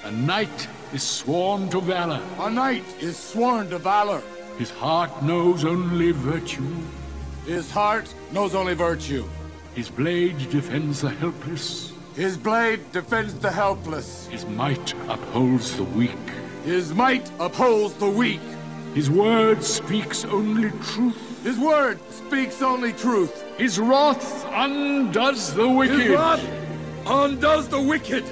A knight is sworn to valor. A knight is sworn to valor. His heart knows only virtue. His heart knows only virtue. His blade defends the helpless. His blade defends the helpless. His might upholds the weak. His might upholds the weak. His word speaks only truth. His word speaks only truth. His wrath undoes the wicked. His wrath undoes the wicked.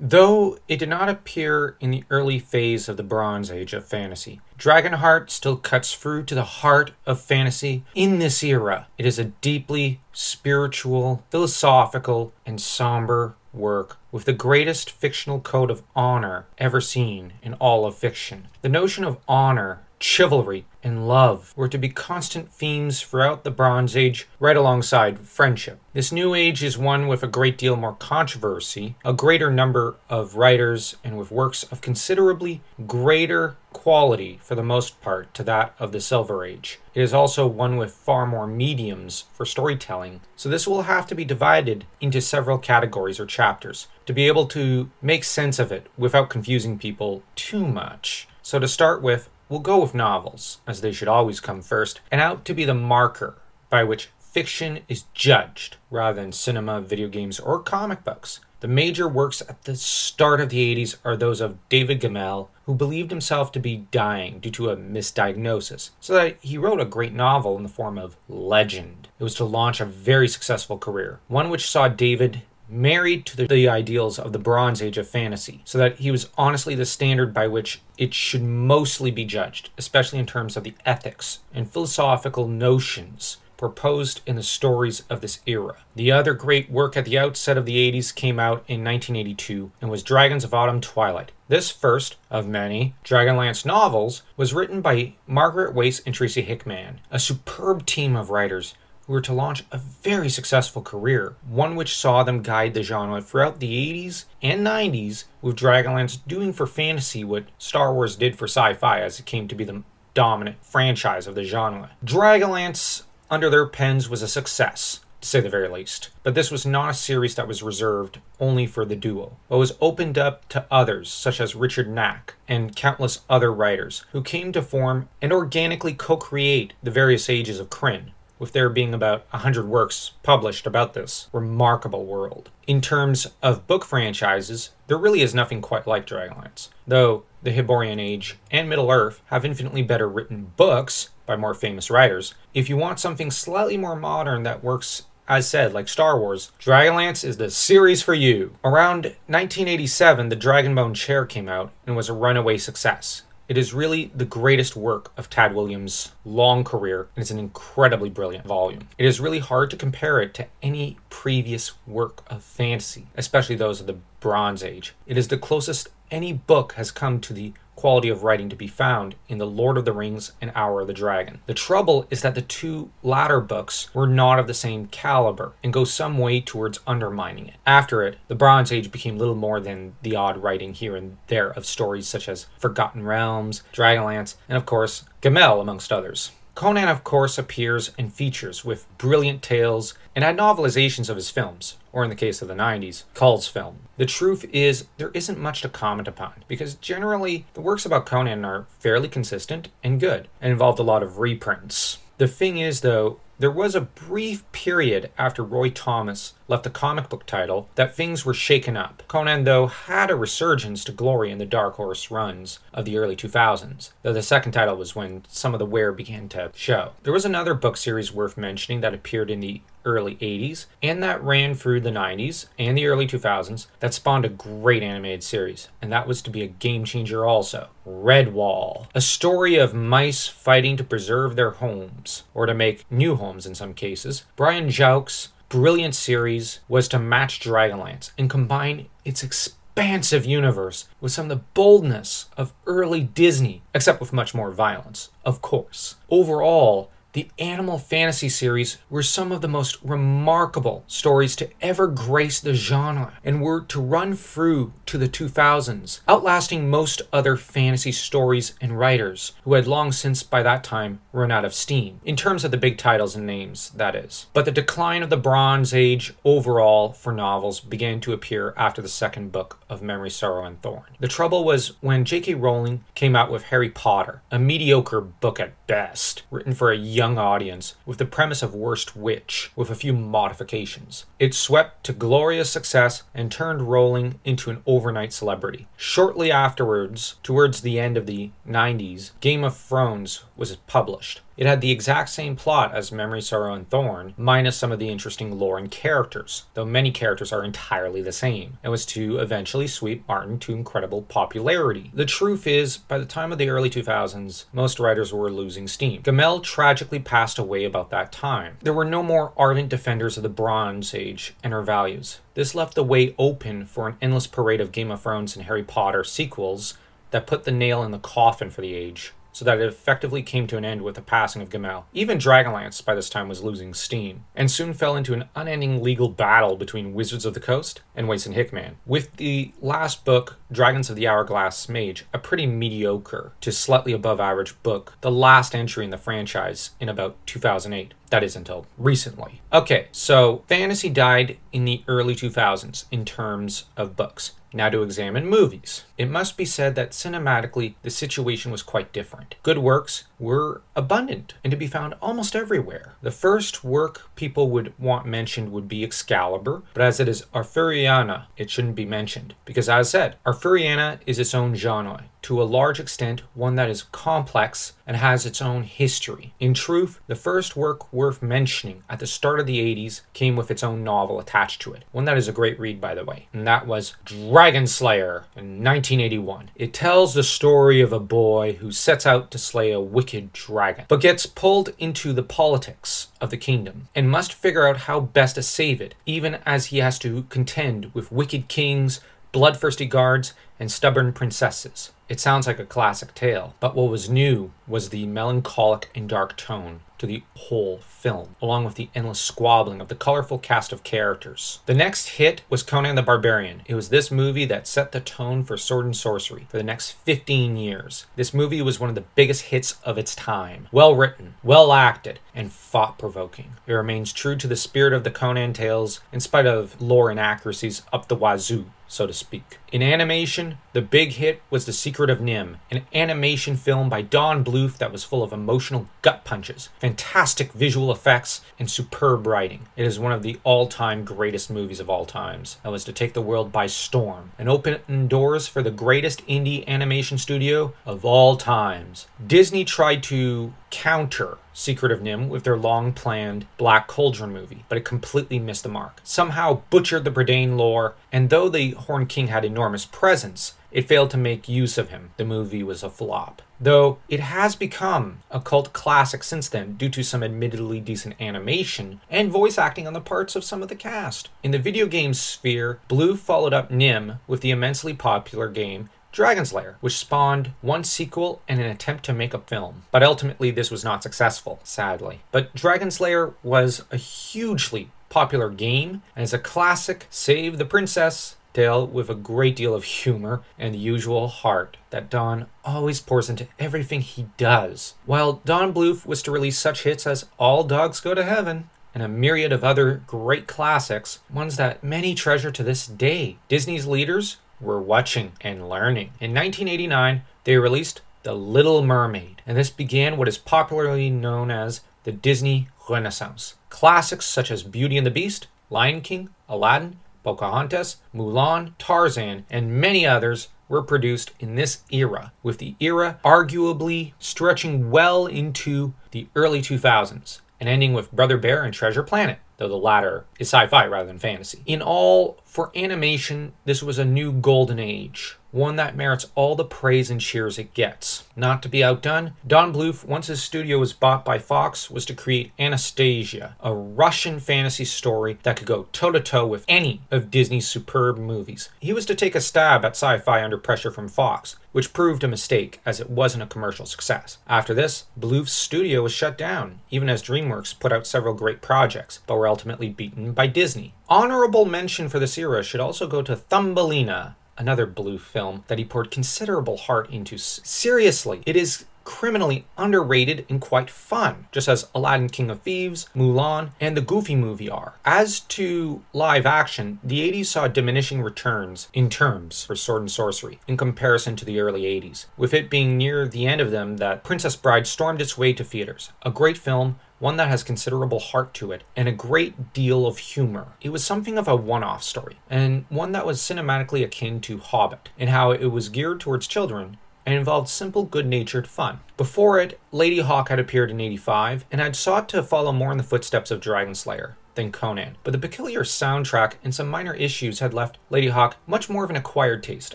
Though it did not appear in the early phase of the Bronze Age of fantasy, Dragonheart still cuts through to the heart of fantasy in this era. It is a deeply spiritual, philosophical, and somber work with the greatest fictional code of honor ever seen in all of fiction. The notion of honor, chivalry, and love were to be constant themes throughout the Bronze Age, right alongside friendship. This new age is one with a great deal more controversy, a greater number of writers, and with works of considerably greater quality for the most part to that of the Silver Age. It is also one with far more mediums for storytelling, so this will have to be divided into several categories or chapters to be able to make sense of it without confusing people too much. So to start with, we'll go with novels, as they should always come first, and out to be the marker by which fiction is judged, rather than cinema, video games, or comic books. The major works at the start of the 80s are those of David Gemmell, who believed himself to be dying due to a misdiagnosis, so that he wrote a great novel in the form of Legend. It was to launch a very successful career, one which saw David married to the ideals of the Bronze Age of fantasy, so that he was honestly the standard by which it should mostly be judged, especially in terms of the ethics and philosophical notions proposed in the stories of this era. The other great work at the outset of the 80s came out in 1982 and was Dragons of Autumn Twilight. This first of many Dragonlance novels was written by Margaret Weis and Tracy Hickman, a superb team of writers who were to launch a very successful career, one which saw them guide the genre throughout the 80s and 90s, with Dragonlance doing for fantasy what Star Wars did for sci-fi as it came to be the dominant franchise of the genre. Dragonlance, under their pens, was a success, to say the very least. But this was not a series that was reserved only for the duo, but was opened up to others, such as Richard Knack and countless other writers, who came to form and organically co-create the various ages of Krynn, with there being about 100 works published about this remarkable world. In terms of book franchises, there really is nothing quite like Dragonlance, though the Hyborian Age and Middle-earth have infinitely better written books by more famous writers. If you want something slightly more modern that works, as said, like Star Wars, Dragonlance is the series for you. Around 1987, the Dragonbone Chair came out and was a runaway success. It is really the greatest work of Tad Williams' long career, and it's an incredibly brilliant volume. It is really hard to compare it to any previous work of fantasy, especially those of the Bronze Age. It is the closest any book has come to the quality of writing to be found in The Lord of the Rings and Hour of the Dragon. The trouble is that the two latter books were not of the same caliber and go some way towards undermining it. After it, the Bronze Age became little more than the odd writing here and there of stories such as Forgotten Realms, Dragonlance, and of course, Gemmell, amongst others. Conan, of course, appears and features with brilliant tales and had novelizations of his films, or in the case of the 90s, Kull's film. The truth is, there isn't much to comment upon, because generally, the works about Conan are fairly consistent and good, and involved a lot of reprints. The thing is, though, there was a brief period after Roy Thomas left the comic book title that things were shaken up. Conan, though, had a resurgence to glory in the Dark Horse runs of the early 2000s, though the second title was when some of the wear began to show. There was another book series worth mentioning that appeared in the early 80s, and that ran through the 90s and the early 2000s, that spawned a great animated series, and that was to be a game changer also. Redwall, a story of mice fighting to preserve their homes, or to make new homes in some cases. Brian Jauch's brilliant series was to match Dragonlance and combine its expansive universe with some of the boldness of early Disney, except with much more violence, of course. Overall, The animal fantasy series were some of the most remarkable stories to ever grace the genre and were to run through to the 2000s, outlasting most other fantasy stories and writers who had long since by that time run out of steam, in terms of the big titles and names, that is. But the decline of the Bronze Age overall for novels began to appear after the second book of Memory, Sorrow, and Thorn. The trouble was when J.K. Rowling came out with Harry Potter, a mediocre book at best, written for a young audience with the premise of Worst Witch with a few modifications. It swept to glorious success and turned Rowling into an overnight celebrity. Shortly afterwards, towards the end of the 90s, Game of Thrones was published. It had the exact same plot as Memory, Sorrow, and Thorn, minus some of the interesting lore and characters, though many characters are entirely the same, and was to eventually sweep Martin to incredible popularity. The truth is, by the time of the early 2000s, most writers were losing steam. Gamel tragically passed away about that time. There were no more ardent defenders of the Bronze Age and her values. This left the way open for an endless parade of Game of Thrones and Harry Potter sequels that put the nail in the coffin for the age, so that it effectively came to an end with the passing of Gamel. Even Dragonlance by this time was losing steam, and soon fell into an unending legal battle between Wizards of the Coast and Wace and Hickman, with the last book, Dragons of the Hourglass Mage, a pretty mediocre to slightly above average book, the last entry in the franchise in about 2008. That is until recently. Okay, so fantasy died in the early 2000s in terms of books. Now to examine movies. It must be said that cinematically, the situation was quite different. Good works were abundant and to be found almost everywhere. The first work people would want mentioned would be Excalibur, but as it is Arthuriana, it shouldn't be mentioned. Because as said, Arthuriana is its own genre, to a large extent one that is complex and has its own history. In truth, the first work worth mentioning at the start of the 80s came with its own novel attached to it. One that is a great read, by the way, and that was Dragon Slayer in 1981. It tells the story of a boy who sets out to slay a wicked dragon, but gets pulled into the politics of the kingdom and must figure out how best to save it, even as he has to contend with wicked kings, bloodthirsty guards, and stubborn princesses. It sounds like a classic tale, but what was new was the melancholic and dark tone to the whole film, along with the endless squabbling of the colorful cast of characters. The next hit was Conan the Barbarian. It was this movie that set the tone for sword and sorcery for the next 15 years. This movie was one of the biggest hits of its time. Well written, well acted, and thought-provoking. It remains true to the spirit of the Conan tales in spite of lore inaccuracies up the wazoo, so to speak. In animation, the big hit was The Secret of Nim, an animation film by Don Bluth that was full of emotional gut punches, fantastic visual effects, and superb writing. It is one of the all-time greatest movies of all times. That was to take the world by storm and open doors for the greatest indie animation studio of all times. Disney tried to counter Secret of Nim with their long-planned Black Cauldron movie, but it completely missed the mark. Somehow butchered the Bredane lore, and though the Horn King had enormous presence, it failed to make use of him. The movie was a flop. Though it has become a cult classic since then due to some admittedly decent animation and voice acting on the parts of some of the cast. In the video game sphere, Blue followed up Nim with the immensely popular game Dragon Slayer, which spawned one sequel and an attempt to make a film. But ultimately this was not successful, sadly. But Dragon Slayer was a hugely popular game and is a classic save the princess tale with a great deal of humor and the usual heart that Don always pours into everything he does. While Don Bluth was to release such hits as All Dogs Go to Heaven and a myriad of other great classics, ones that many treasure to this day, Disney's leaders were watching and learning. In 1989, they released The Little Mermaid, and this began what is popularly known as the Disney Renaissance. Classics such as Beauty and the Beast, Lion King, Aladdin, Pocahontas, Mulan, Tarzan, and many others were produced in this era, with the era arguably stretching well into the early 2000s and ending with Brother Bear and Treasure Planet, though the latter is sci-fi rather than fantasy. In all, for animation, this was a new golden age, one that merits all the praise and cheers it gets. Not to be outdone, Don Bluth, once his studio was bought by Fox, was to create Anastasia, a Russian fantasy story that could go toe-to-toe with any of Disney's superb movies. He was to take a stab at sci-fi under pressure from Fox, which proved a mistake as it wasn't a commercial success. After this, Bluth's studio was shut down, even as DreamWorks put out several great projects, but were ultimately beaten by Disney. Honorable mention for this era should also go to Thumbelina, another Bluth film that he poured considerable heart into. Seriously, it is criminally underrated and quite fun, just as Aladdin King of Thieves, Mulan, and the Goofy movie are. As to live action, the 80s saw diminishing returns in terms for sword and sorcery in comparison to the early 80s, with it being near the end of them that Princess Bride stormed its way to theaters. A great film, one that has considerable heart to it, and a great deal of humor. It was something of a one-off story, and one that was cinematically akin to Hobbit, in how it was geared towards children, and involved simple, good-natured fun. Before it, Lady Hawk had appeared in '85, and had sought to follow more in the footsteps of Dragon Slayer than Conan, but the peculiar soundtrack and some minor issues had left Lady Hawk much more of an acquired taste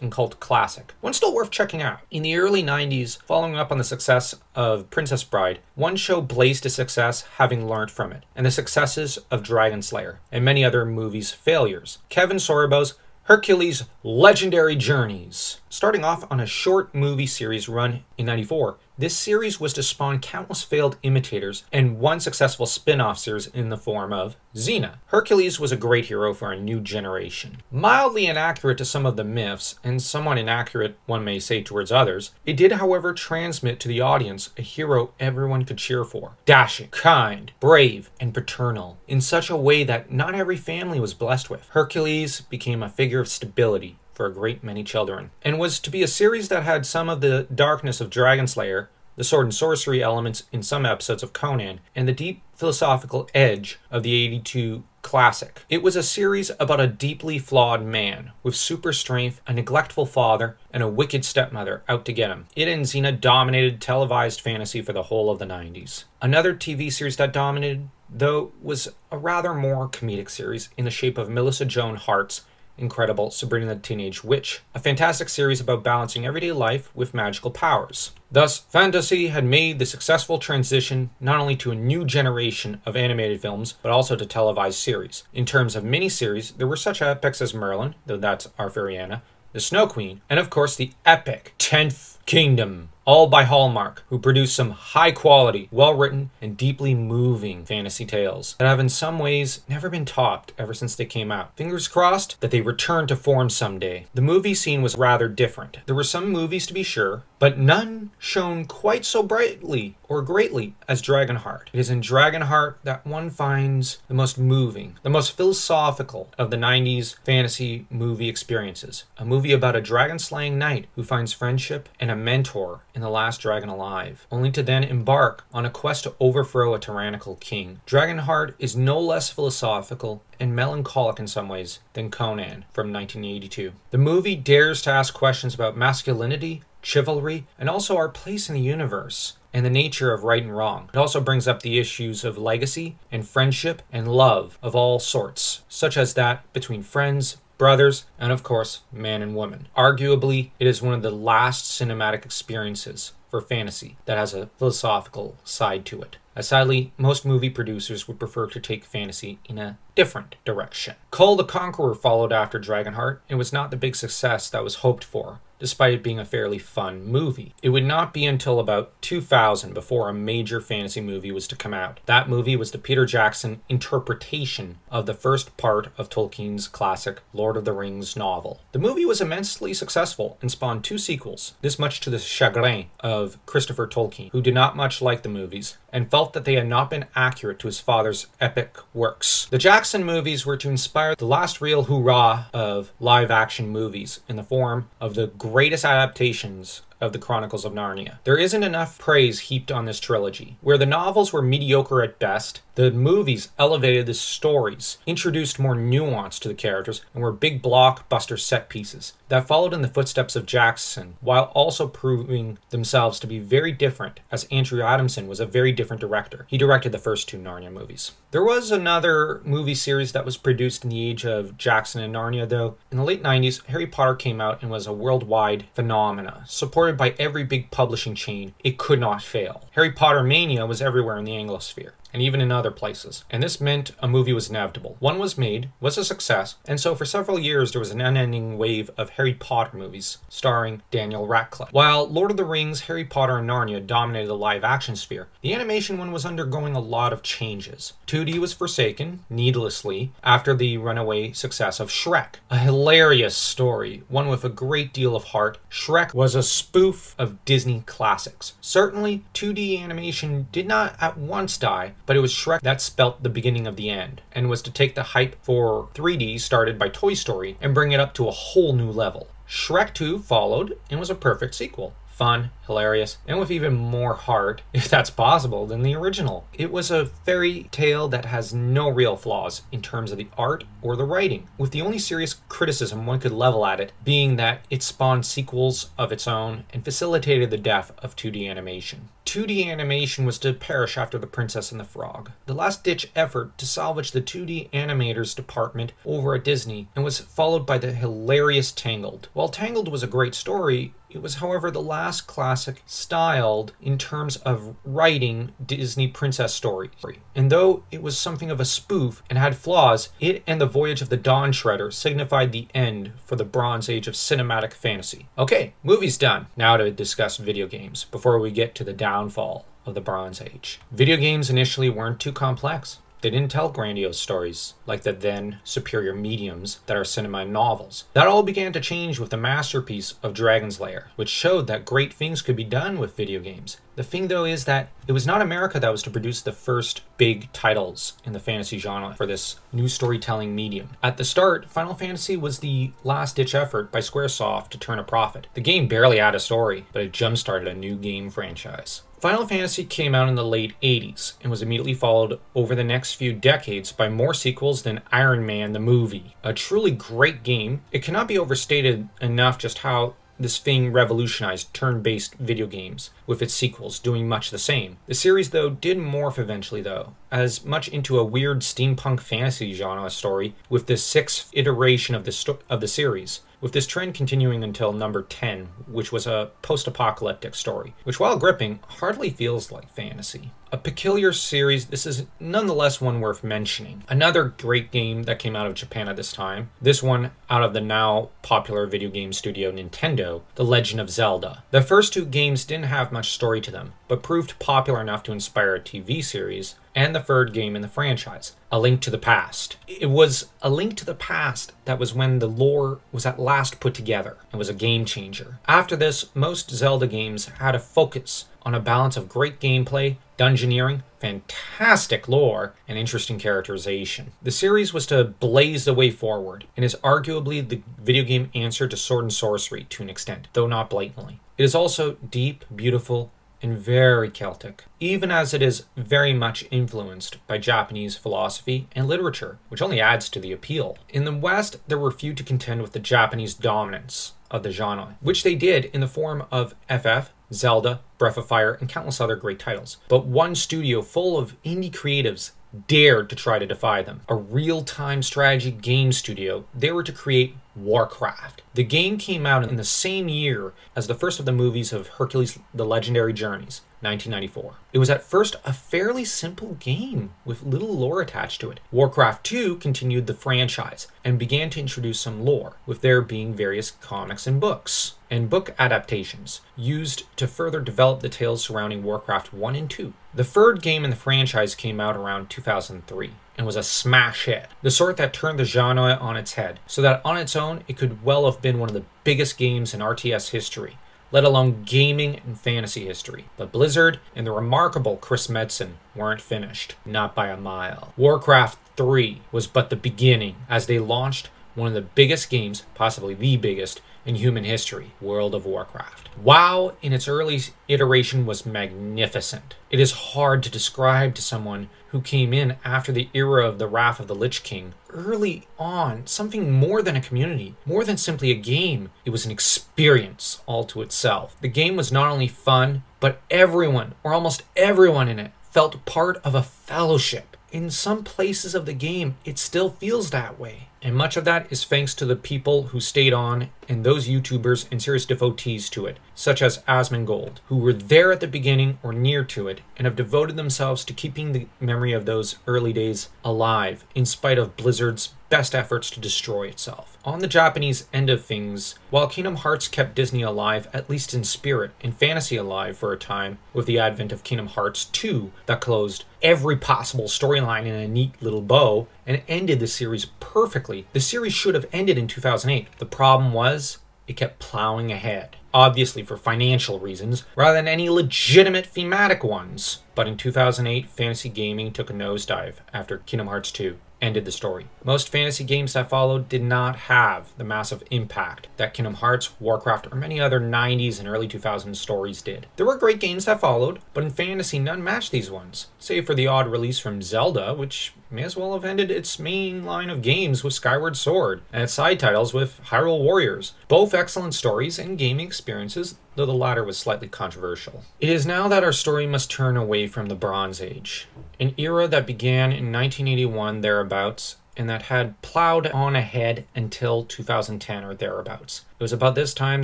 and cult classic, one still worth checking out. In the early 90s, following up on the success of Princess Bride, one show blazed to success having learned from it, and the successes of Dragon Slayer, and many other movies' failures. Kevin Sorbo's Hercules' Legendary Journeys. Starting off on a short movie series run in '94, this series was to spawn countless failed imitators and one successful spin-off series in the form of Xena. Hercules was a great hero for a new generation. Mildly inaccurate to some of the myths, and somewhat inaccurate, one may say, towards others, it did, however, transmit to the audience a hero everyone could cheer for. Dashing, kind, brave, and paternal, in such a way that not every family was blessed with. Hercules became a figure of stability for a great many children, and was to be a series that had some of the darkness of Dragon Slayer, the sword and sorcery elements in some episodes of Conan, and the deep philosophical edge of the '82 classic. It was a series about a deeply flawed man with super strength, a neglectful father, and a wicked stepmother out to get him. It and Xena dominated televised fantasy for the whole of the '90s. Another TV series that dominated, though, was a rather more comedic series in the shape of Melissa Joan Hart's incredible Sabrina the Teenage Witch, a fantastic series about balancing everyday life with magical powers. Thus, fantasy had made the successful transition not only to a new generation of animated films, but also to televised series. In terms of miniseries, there were such epics as Merlin, though that's Arthuriana, the Snow Queen, and of course the epic 10th Kingdom, all by Hallmark, who produced some high-quality, well-written, and deeply moving fantasy tales that have in some ways never been topped ever since they came out. Fingers crossed that they return to form someday. The movie scene was rather different. There were some movies to be sure, but none shone quite so brightly or greatly as Dragonheart. It is in Dragonheart that one finds the most moving, the most philosophical of the 90s fantasy movie experiences. A movie about a dragon-slaying knight who finds friendship and a mentor in the last dragon alive, only to then embark on a quest to overthrow a tyrannical king. Dragonheart is no less philosophical and melancholic in some ways than Conan from 1982. The movie dares to ask questions about masculinity, chivalry, and also our place in the universe, and the nature of right and wrong. It also brings up the issues of legacy and friendship and love of all sorts, such as that between friends, brothers, and of course, man and woman. Arguably, it is one of the last cinematic experiences for fantasy that has a philosophical side to it. As sadly, most movie producers would prefer to take fantasy in a different direction. Kull the Conqueror followed after Dragonheart and was not the big success that was hoped for, despite it being a fairly fun movie. It would not be until about 2000 before a major fantasy movie was to come out. That movie was the Peter Jackson interpretation of the first part of Tolkien's classic Lord of the Rings novel. The movie was immensely successful and spawned 2 sequels, this much to the chagrin of Christopher Tolkien, who did not much like the movies and felt that they had not been accurate to his father's epic works. The Jackson movies were to inspire the last real hoorah of live-action movies in the form of the greatest adaptations of the Chronicles of Narnia. There isn't enough praise heaped on this trilogy. Where the novels were mediocre at best, the movies elevated the stories, introduced more nuance to the characters, and were big blockbuster set pieces that followed in the footsteps of Jackson, while also proving themselves to be very different, as Andrew Adamson was a very different director. He directed the first 2 Narnia movies. There was another movie series that was produced in the age of Jackson and Narnia, though. In the late 90s, Harry Potter came out and was a worldwide phenomena. Supported by every big publishing chain, it could not fail. Harry Potter mania was everywhere in the Anglosphere, and even in other places. And this meant a movie was inevitable. One was made, was a success, and so for several years there was an unending wave of Harry Potter movies, starring Daniel Radcliffe. While Lord of the Rings, Harry Potter, and Narnia dominated the live-action sphere, the animation one was undergoing a lot of changes. 2D was forsaken, needlessly, after the runaway success of Shrek. A hilarious story, one with a great deal of heart, Shrek was a spoof of Disney classics. Certainly, 2D animation did not at once die, but it was Shrek that spelt the beginning of the end, and was to take the hype for 3D started by Toy Story and bring it up to a whole new level. Shrek 2 followed and was a perfect sequel. Fun, hilarious, and with even more heart, if that's possible, than the original. It was a fairy tale that has no real flaws in terms of the art or the writing, with the only serious criticism one could level at it being that it spawned sequels of its own and facilitated the death of 2D animation. 2D animation was to perish after The Princess and the Frog, the last-ditch effort to salvage the 2D animators department over at Disney, and was followed by the hilarious Tangled. While Tangled was a great story, it was, however, the last classic styled in terms of writing Disney princess stories. And though it was something of a spoof and had flaws, it and The Voyage of the Dawn Treader signified the end for the Bronze Age of cinematic fantasy. Okay, movie's done. Now to discuss video games, before we get to the downfall of the Bronze Age. Video games initially weren't too complex. They didn't tell grandiose stories like the then superior mediums that are cinema and novels. That all began to change with the masterpiece of Dragon's Lair, which showed that great things could be done with video games. The thing, though, is that it was not America that was to produce the first big titles in the fantasy genre for this new storytelling medium. At the start, Final Fantasy was the last-ditch effort by Squaresoft to turn a profit. The game barely had a story, but it jump-started a new game franchise. Final Fantasy came out in the late 80s and was immediately followed over the next few decades by more sequels than Iron Man the movie. A truly great game. It cannot be overstated enough just how this thing revolutionized turn-based video games, with its sequels doing much the same. The series, though, did morph eventually, though, as much into a weird steampunk fantasy genre story with the 6th iteration of the series, with this trend continuing until number 10, which was a post-apocalyptic story, which, while gripping, hardly feels like fantasy. A peculiar series, this is nonetheless one worth mentioning. Another great game that came out of Japan at this time, this one out of the now popular video game studio Nintendo, The Legend of Zelda. The first two games didn't have much story to them, but proved popular enough to inspire a TV series, and the third game in the franchise, A Link to the Past. It was A Link to the Past that was when the lore was at last put together and was a game changer. After this, most Zelda games had a focus on a balance of great gameplay, dungeoneering, fantastic lore, and interesting characterization. The series was to blaze the way forward, and is arguably the video game answer to Sword and Sorcery to an extent, though not blatantly. It is also deep, beautiful, and very Celtic, even as it is very much influenced by Japanese philosophy and literature, which only adds to the appeal. In the West, there were few to contend with the Japanese dominance of the genre, which they did in the form of FF, Zelda, Breath of Fire, and countless other great titles. But one studio full of indie creatives dared to try to defy them. A real-time strategy game studio, they were to create Warcraft. The game came out in the same year as the first of the movies of Hercules: The Legendary Journeys, 1994. It was at first a fairly simple game with little lore attached to it. Warcraft 2 continued the franchise and began to introduce some lore, with there being various comics and books, and book adaptations used to further develop the tales surrounding Warcraft 1 and 2. The third game in the franchise came out around 2003 and was a smash hit, the sort that turned the genre on its head, so that on its own it could well have been one of the biggest games in RTS history, let alone gaming and fantasy history. But Blizzard and the remarkable Chris Metzen weren't finished, not by a mile. Warcraft 3 was but the beginning, as they launched one of the biggest games, possibly the biggest, in human history, World of Warcraft. WoW, in its early iteration, was magnificent. It is hard to describe to someone who came in after the era of the Wrath of the Lich King. Early on, something more than a community, more than simply a game. It was an experience all to itself. The game was not only fun, but everyone, or almost everyone in it, felt part of a fellowship. in some places of the game, it still feels that way. And much of that is thanks to the people who stayed on and those YouTubers and serious devotees to it, such as Asmongold, who were there at the beginning or near to it and have devoted themselves to keeping the memory of those early days alive in spite of Blizzard's best efforts to destroy itself. On the Japanese end of things, while Kingdom Hearts kept Disney alive, at least in spirit, and fantasy alive for a time, with the advent of Kingdom Hearts 2 that closed every possible storyline in a neat little bow and ended the series perfectly. The series should have ended in 2008. The problem was, it kept plowing ahead. Obviously for financial reasons, rather than any legitimate thematic ones. But in 2008, fantasy gaming took a nosedive after Kingdom Hearts 2 ended the story. Most fantasy games that followed did not have the massive impact that Kingdom Hearts, Warcraft, or many other 90s and early 2000s stories did. There were great games that followed, but in fantasy none matched these ones, save for the odd release from Zelda, which may as well have ended its main line of games with Skyward Sword, and its side titles with Hyrule Warriors. Both excellent stories and gaming experiences, though the latter was slightly controversial. It is now that our story must turn away from the Bronze Age, an era that began in 1981 thereabouts, and that had plowed on ahead until 2010 or thereabouts. It was about this time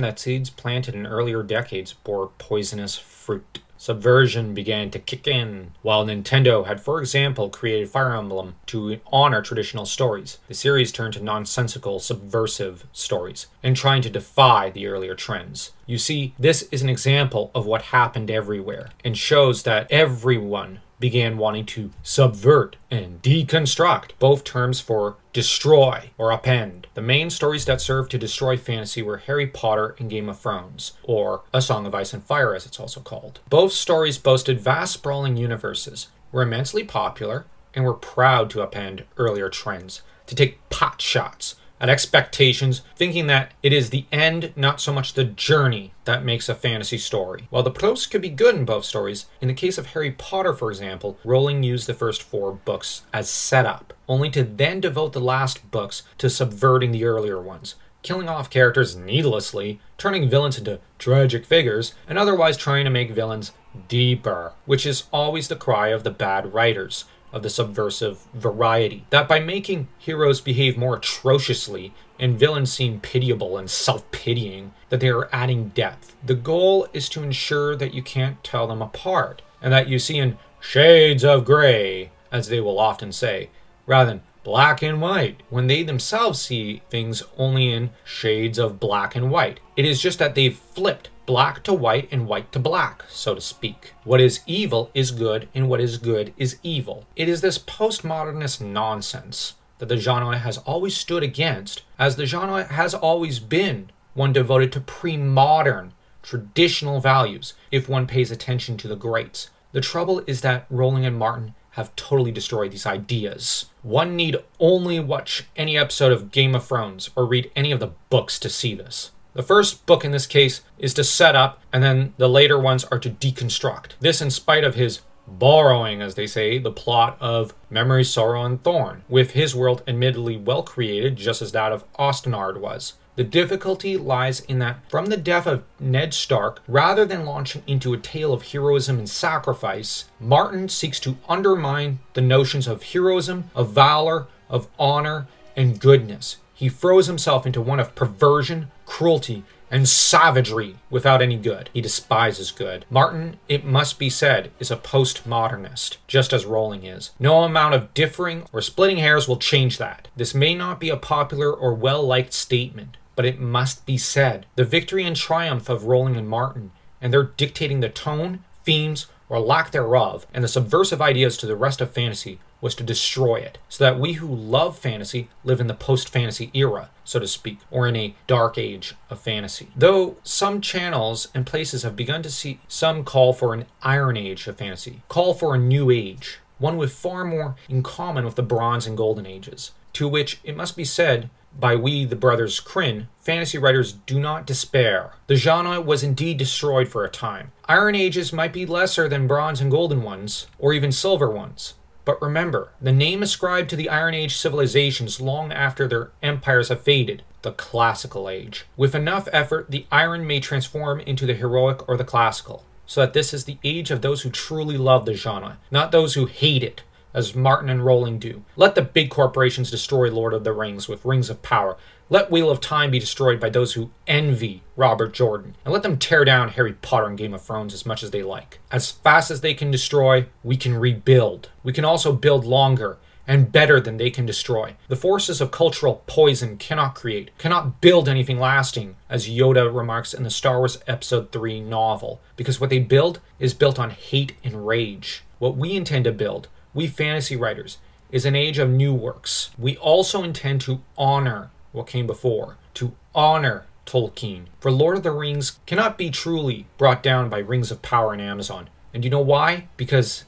that seeds planted in earlier decades bore poisonous fruit. Subversion began to kick in. While Nintendo had, for example, created Fire Emblem to honor traditional stories, the series turned to nonsensical, subversive stories, and trying to defy the earlier trends. You see, this is an example of what happened everywhere, and shows that everyone began wanting to subvert and deconstruct, both terms for destroy or upend. The main stories that served to destroy fantasy were Harry Potter and Game of Thrones, or A Song of Ice and Fire as it's also called. Both stories boasted vast sprawling universes, were immensely popular, and were proud to upend earlier trends, to take pot shots at expectations, thinking that it is the end, not so much the journey, that makes a fantasy story. While the pros could be good in both stories, in the case of Harry Potter, for example, Rowling used the first 4 books as setup, only to then devote the last books to subverting the earlier ones, killing off characters needlessly, turning villains into tragic figures, and otherwise trying to make villains deeper, which is always the cry of the bad writers of the subversive variety, that by making heroes behave more atrociously and villains seem pitiable and self-pitying, that they are adding depth. The goal is to ensure that you can't tell them apart, and that you see in shades of gray, as they will often say, rather than black and white, when they themselves see things only in shades of black and white. It is just that they've flipped black to white and white to black, so to speak. What is evil is good, and what is good is evil. It is this postmodernist nonsense that the genre has always stood against, as the genre has always been one devoted to pre-modern, traditional values, if one pays attention to the greats. The trouble is that Rowling and Martin have totally destroyed these ideas. One need only watch any episode of Game of Thrones or read any of the books to see this. The first book in this case is to set up, and then the later ones are to deconstruct. This in spite of his borrowing, as they say, the plot of Memory, Sorrow, and Thorn, with his world admittedly well created, just as that of Ostenard was. The difficulty lies in that from the death of Ned Stark, rather than launching into a tale of heroism and sacrifice, Martin seeks to undermine the notions of heroism, of valor, of honor, and goodness. He throws himself into one of perversion, cruelty, and savagery without any good. He despises good. Martin, it must be said, is a postmodernist, just as Rowling is. No amount of differing or splitting hairs will change that. This may not be a popular or well-liked statement, but it must be said. The victory and triumph of Rowling and Martin, and their dictating the tone, themes, or lack thereof, and the subversive ideas to the rest of fantasy, was to destroy it, so that we who love fantasy live in the post-fantasy era, so to speak, or in a dark age of fantasy. Though some channels and places have begun to see some call for an Iron Age of fantasy, call for a new age, one with far more in common with the Bronze and Golden Ages, to which, it must be said, by we, the brothers Kryn, fantasy writers do not despair. The genre was indeed destroyed for a time. Iron Ages might be lesser than Bronze and Golden ones, or even Silver ones. But remember, the name ascribed to the Iron Age civilizations long after their empires have faded, the Classical Age. With enough effort, the Iron may transform into the heroic or the classical, so that this is the age of those who truly love the genre, not those who hate it, as Martin and Rowling do. Let the big corporations destroy Lord of the Rings with rings of power. Let Wheel of Time be destroyed by those who envy Robert Jordan. And let them tear down Harry Potter and Game of Thrones as much as they like. As fast as they can destroy, we can rebuild. We can also build longer and better than they can destroy. The forces of cultural poison cannot create, cannot build anything lasting, as Yoda remarks in the Star Wars Episode 3 novel, because what they build is built on hate and rage. What we intend to build, we fantasy writers, is an age of new works. We also intend to honor what came before, to honor Tolkien. For Lord of the Rings cannot be truly brought down by Rings of Power and Amazon. And you know why? Because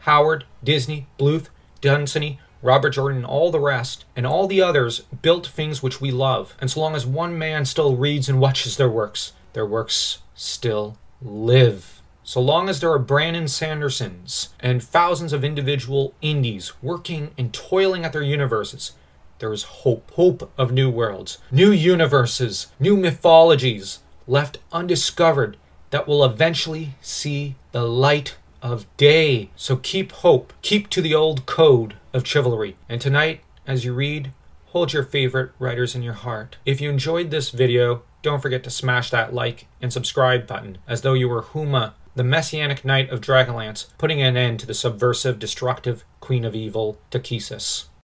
Howard, Disney, Bluth, Dunsany, Robert Jordan, and all the rest, and all the others built things which we love. And so long as one man still reads and watches their works still live. So long as there are Brandon Sandersons and thousands of individual indies working and toiling at their universes, there is hope. Hope of new worlds, new universes, new mythologies left undiscovered that will eventually see the light of day. So keep hope. Keep to the old code of chivalry. And tonight, as you read, hold your favorite writers in your heart. If you enjoyed this video, don't forget to smash that like and subscribe button, as though you were Huma, the messianic knight of Dragonlance, putting an end to the subversive, destructive Queen of Evil, Takhisis.